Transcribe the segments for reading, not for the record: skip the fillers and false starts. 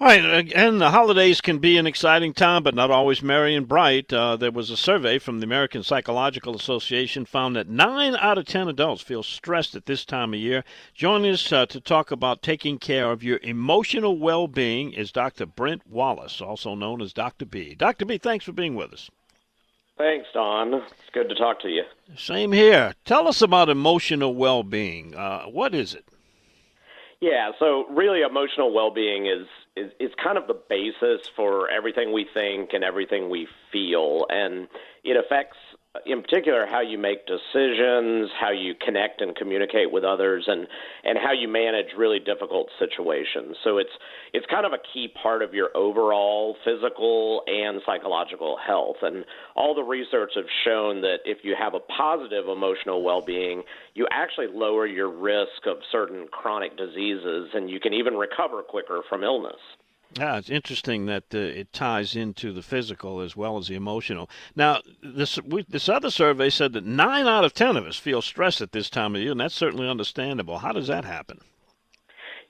All right, and the holidays can be an exciting time, but not always merry and bright. There was a survey from the American Psychological Association found that 9 out of 10 adults feel stressed at this time of year. Joining us to talk about taking care of your emotional well-being is Dr. Brent Wallis, also known as Dr. B. Dr. B, thanks for being with us. Thanks, Don. It's good to talk to you. Same here. Tell us about emotional well-being. What is it? Yeah, so really emotional well-being is kind of the basis for everything we think and everything we feel, and it affects, in particular, how you make decisions, how you connect and communicate with others, and how you manage really difficult situations. So it's kind of a key part of your overall physical and psychological health. And all the research have shown that if you have a positive emotional well-being, you actually lower your risk of certain chronic diseases, and you can even recover quicker from illness. Yeah, it's interesting that it ties into the physical as well as the emotional. Now, this other survey said that 9 out of 10 of us feel stressed at this time of year, and that's certainly understandable. How does that happen?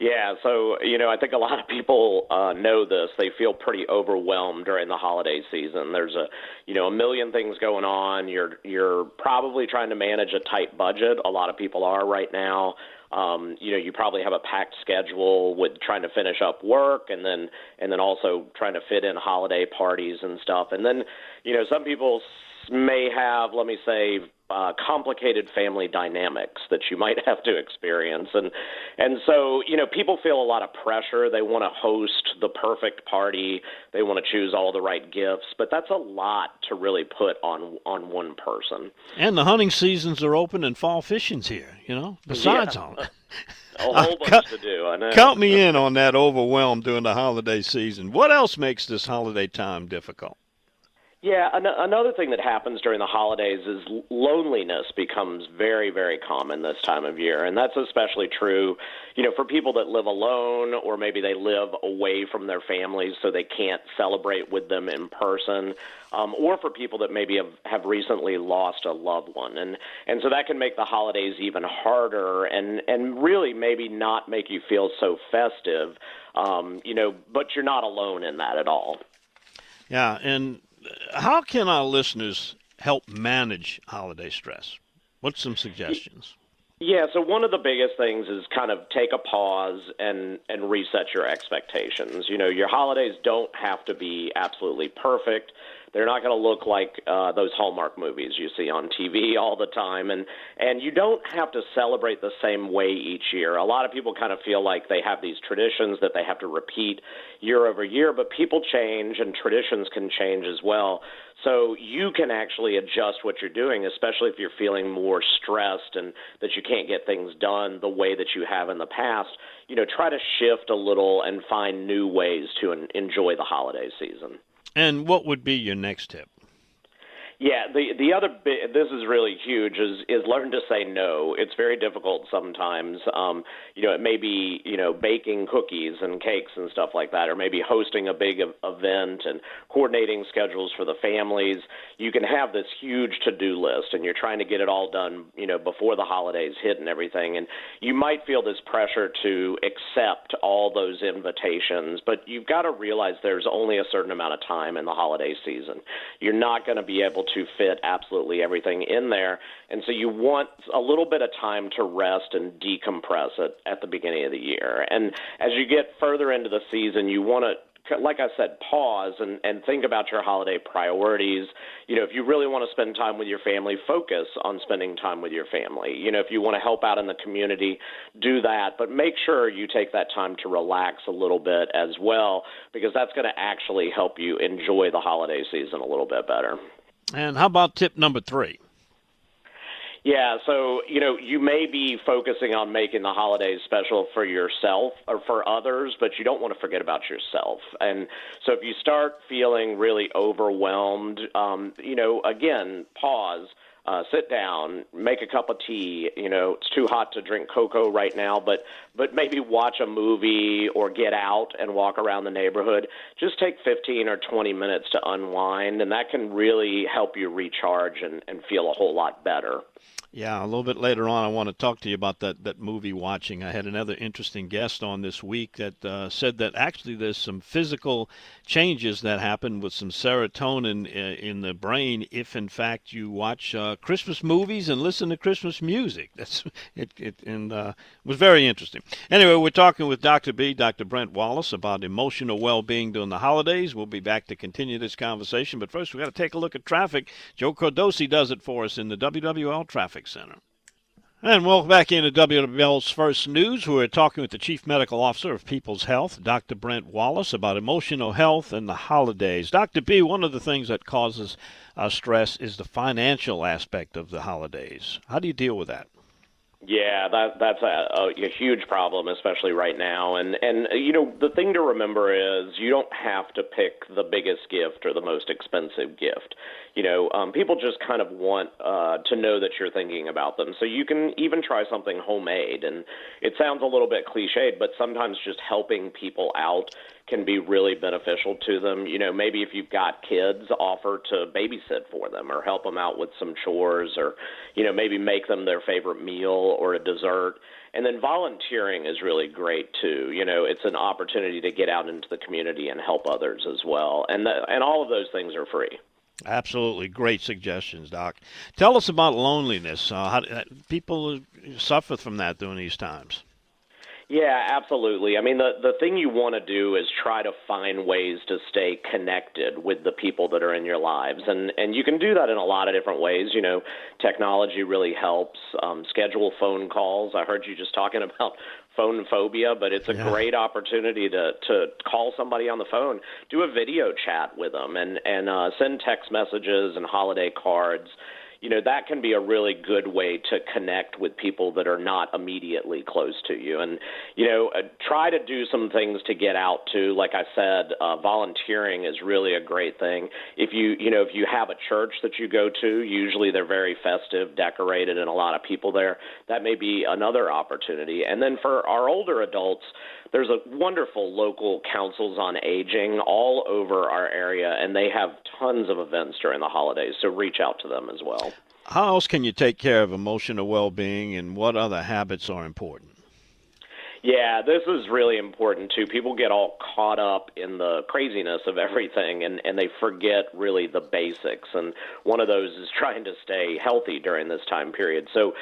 Yeah, so, I think a lot of people know this. They feel pretty overwhelmed during the holiday season. There's a million things going on. You're probably trying to manage a tight budget. A lot of people are right now. You probably have a packed schedule with trying to finish up work and then also trying to fit in holiday parties and stuff. And then, some people may have, let me say, complicated family dynamics that you might have to experience. And so, people feel a lot of pressure. They want to host the perfect party. They want to choose all the right gifts. But that's a lot to really put on one person. And the hunting seasons are open and fall fishing's here, besides all that. A whole bunch to do, I know. Count me in on that overwhelm during the holiday season. What else makes this holiday time difficult? Yeah, another thing that happens during the holidays is loneliness becomes very, very common this time of year, and that's especially true, for people that live alone or maybe they live away from their families so they can't celebrate with them in person, or for people that maybe have recently lost a loved one, and so that can make the holidays even harder and really maybe not make you feel so festive, but you're not alone in that at all. Yeah, and how can our listeners help manage holiday stress? What's some suggestions? Yeah, so one of the biggest things is kind of take a pause and reset your expectations. Your holidays don't have to be absolutely perfect. They're not going to look like those Hallmark movies you see on TV all the time. And you don't have to celebrate the same way each year. A lot of people kind of feel like they have these traditions that they have to repeat year over year, but people change and traditions can change as well. So you can actually adjust what you're doing, especially if you're feeling more stressed and that you can't get things done the way that you have in the past. Try to shift a little and find new ways to enjoy the holiday season. And what would be your next tip? Yeah, the other bit, this is really huge, is learn to say no. It's very difficult sometimes. It may be, baking cookies and cakes and stuff like that, or maybe hosting a big event and coordinating schedules for the families. You can have this huge to-do list, and you're trying to get it all done, before the holidays hit and everything. And you might feel this pressure to accept all those invitations, but you've got to realize there's only a certain amount of time in the holiday season. You're not going to be able to fit absolutely everything in there. And so you want a little bit of time to rest and decompress at the beginning of the year. And as you get further into the season, you want to, like I said, pause and think about your holiday priorities. If you really want to spend time with your family, focus on spending time with your family. If you want to help out in the community, do that. But make sure you take that time to relax a little bit as well, because that's going to actually help you enjoy the holiday season a little bit better. And how about tip number 3? Yeah, so, you may be focusing on making the holidays special for yourself or for others, but you don't want to forget about yourself. And so if you start feeling really overwhelmed, again, pause. Sit down, make a cup of tea. It's too hot to drink cocoa right now, but maybe watch a movie or get out and walk around the neighborhood. Just take 15 or 20 minutes to unwind, and that can really help you recharge and feel a whole lot better. Yeah, a little bit later on, I want to talk to you about that movie watching. I had another interesting guest on this week that said that actually there's some physical changes that happen with some serotonin in the brain if, in fact, you watch Christmas movies and listen to Christmas music. That's it was very interesting. Anyway, we're talking with Dr. Brent Wallis, about emotional well-being during the holidays. We'll be back to continue this conversation, but first we've got to take a look at traffic. Joe Cordosi does it for us in the WWL Traffic Center. And welcome back into WWL's First News. We're talking with the Chief Medical Officer of People's Health, Dr. Brent Wallis, about emotional health and the holidays. Dr. B, one of the things that causes stress is the financial aspect of the holidays. How do you deal with that? Yeah, that's a huge problem, especially right now. And the thing to remember is you don't have to pick the biggest gift or the most expensive gift. People just kind of want to know that you're thinking about them. So you can even try something homemade. And it sounds a little bit cliched, but sometimes just helping people out can be really beneficial to them. Maybe if you've got kids, offer to babysit for them or help them out with some chores, or, maybe make them their favorite meal or a dessert. And then volunteering is really great too. It's an opportunity to get out into the community and help others as well. And all of those things are free. Absolutely. Great suggestions, Doc. Tell us about loneliness. How people suffer from that during these times. Yeah, absolutely. I mean, the thing you want to do is try to find ways to stay connected with the people that are in your lives. And you can do that in a lot of different ways. Technology really helps. Schedule phone calls. I heard you just talking about phone phobia, but it's a great opportunity to call somebody on the phone, do a video chat with them, and send text messages and holiday cards. That can be a really good way to connect with people that are not immediately close to you. And, try to do some things to get out to. Like I said, volunteering is really a great thing. If you have a church that you go to, usually they're very festive, decorated, and a lot of people there. That may be another opportunity. And then for our older adults, there's a wonderful local councils on aging all over our area, and they have tons of events during the holidays, so reach out to them as well. How else can you take care of emotional well-being, and what other habits are important? Yeah, this is really important, too. People get all caught up in the craziness of everything, and they forget really the basics. And one of those is trying to stay healthy during this time period. So,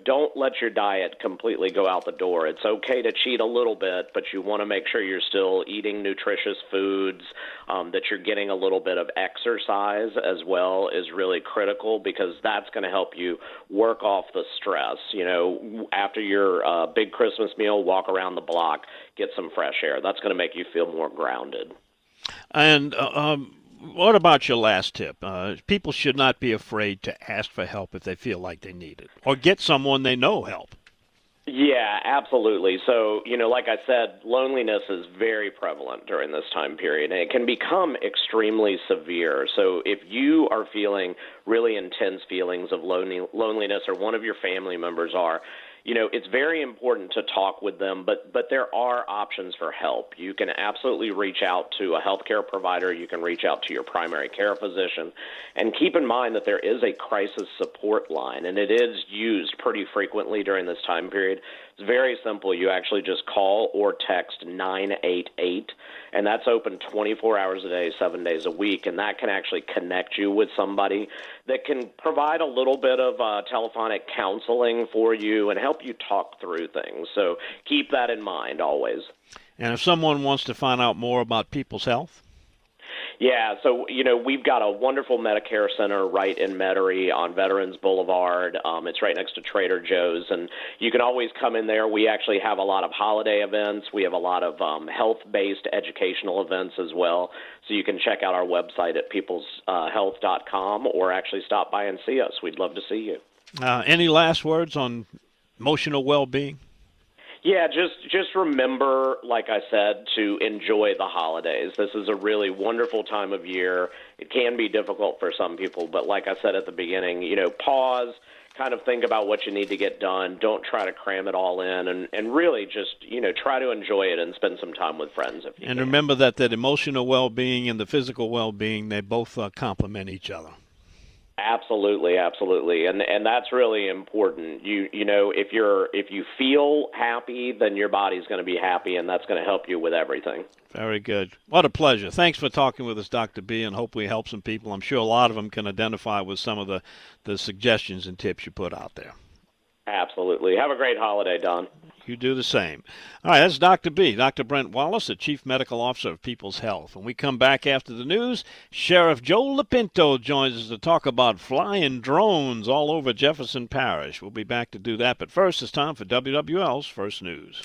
don't let your diet completely go out the door. It's okay to cheat a little bit, but you want to make sure you're still eating nutritious foods, that you're getting a little bit of exercise as well is really critical, because that's going to help you work off the stress. After your big Christmas meal, walk around the block, get some fresh air. That's going to make you feel more grounded. And what about your last tip? People should not be afraid to ask for help if they feel like they need it, or get someone they know help. Yeah, absolutely. So, like I said, loneliness is very prevalent during this time period, and it can become extremely severe. So if you are feeling really intense feelings of loneliness, or one of your family members are, it's very important to talk with them, but there are options for help. You can absolutely reach out to a healthcare provider. You can reach out to your primary care physician. And keep in mind that there is a crisis support line, and it is used pretty frequently during this time period. It's very simple. You actually just call or text 988, and that's open 24 hours a day, 7 days a week, and that can actually connect you with somebody that can provide a little bit of telephonic counseling for you and help you talk through things. So keep that in mind always. And if someone wants to find out more about People's Health? Yeah, so, we've got a wonderful Medicare center right in Metairie on Veterans Boulevard. It's right next to Trader Joe's, and you can always come in there. We actually have a lot of holiday events. We have a lot of health-based educational events as well, so you can check out our website at peopleshealth.com or actually stop by and see us. We'd love to see you. Any last words on emotional well-being? Yeah, just remember, like I said, to enjoy the holidays. This is a really wonderful time of year. It can be difficult for some people, but like I said at the beginning, pause, kind of think about what you need to get done. Don't try to cram it all in, and really just, try to enjoy it and spend some time with friends if you can. And remember that emotional well-being and the physical well-being, they both complement each other. Absolutely, absolutely, and that's really important. You know, if you feel happy, then your body's going to be happy, and that's going to help you with everything. Very good. What a pleasure. Thanks for talking with us, Dr. B, and hope we help some people. I'm sure a lot of them can identify with some of the suggestions and tips you put out there. Absolutely. Have a great holiday, Don. You do the same. All right, that's Dr. B, Dr. Brent Wallis, the Chief Medical Officer of People's Health. When we come back after the news, Sheriff Joe Lapinto joins us to talk about flying drones all over Jefferson Parish. We'll be back to do that, but first it's time for WWL's First News.